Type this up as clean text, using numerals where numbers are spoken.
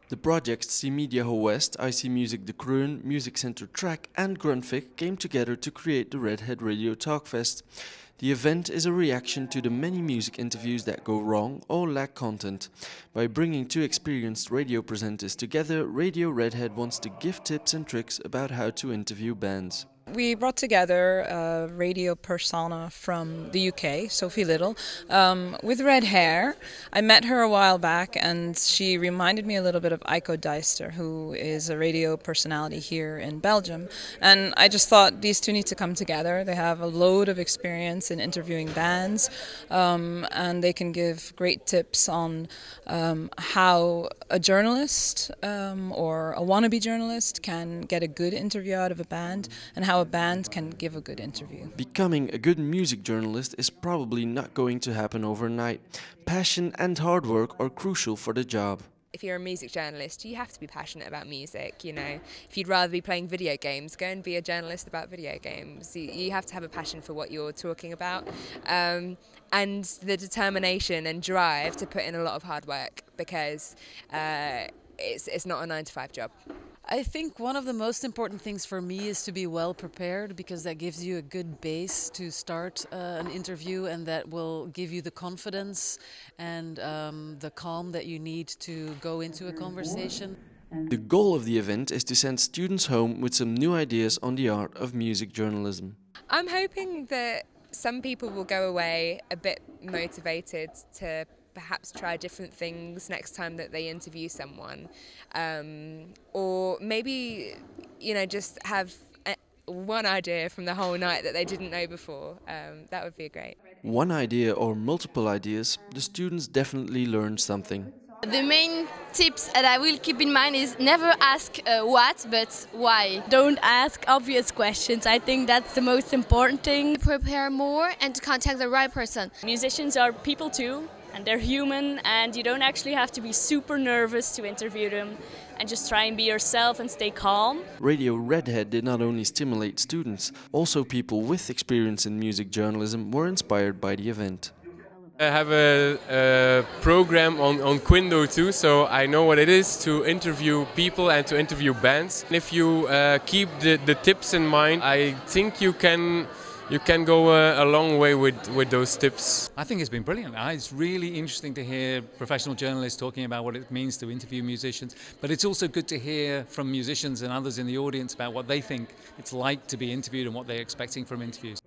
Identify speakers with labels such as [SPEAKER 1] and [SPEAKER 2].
[SPEAKER 1] The projects SeaMedia West, IC Music De Kroon, Music Center Track and Grunfik came together to create the Redhead Radio Talkfest. The event is a reaction to the many music interviews that go wrong or lack content. By bringing two experienced radio presenters together, Radio Redhead wants to give tips and tricks about how to interview bands.
[SPEAKER 2] We brought together a radio persona from the UK, Sophie Little, with red hair. I met her a while back and she reminded me a little bit of Ayco Duyster, who is a radio personality here in Belgium. And I just thought these two need to come together. They have a load of experience in interviewing bands, and they can give great tips on how a journalist or a wannabe journalist can get a good interview out of a band, and how a band can give a good interview.
[SPEAKER 1] Becoming a good music journalist is probably not going to happen overnight. Passion and hard work are crucial for the job.
[SPEAKER 3] If you're a music journalist, you have to be passionate about music. You know, if you'd rather be playing video games, go and be a journalist about video games. You have to have a passion for what you're talking about, and the determination and drive to put in a lot of hard work, because it's not a 9-to-5 job.
[SPEAKER 4] I think one of the most important things for me is to be well prepared, because that gives you a good base to start an interview, and that will give you the confidence and the calm that you need to go into a conversation.
[SPEAKER 1] The goal of the event is to send students home with some new ideas on the art of music journalism.
[SPEAKER 3] I'm hoping that some people will go away a bit motivated to perhaps try different things next time that they interview someone, or maybe, you know, just have one idea from the whole night that they didn't know before. That would be great.
[SPEAKER 1] One idea or multiple ideas, the students definitely learn something.
[SPEAKER 5] The main tips that I will keep in mind is never ask what, but why.
[SPEAKER 6] Don't ask obvious questions. I think that's the most important thing.
[SPEAKER 5] Prepare more and to contact the right person.
[SPEAKER 7] Musicians are people too, and they're human, and you don't actually have to be super nervous to interview them, and just try and be yourself and stay calm.
[SPEAKER 1] Radio Redhead did not only stimulate students, also people with experience in music journalism were inspired by the event.
[SPEAKER 8] I have a program on Quindo too, so I know what it is to interview people and to interview bands. If you keep the tips in mind, I think you can go a long way with those tips.
[SPEAKER 9] I think it's been brilliant. It's really interesting to hear professional journalists talking about what it means to interview musicians, but it's also good to hear from musicians and others in the audience about what they think it's like to be interviewed and what they're expecting from interviews.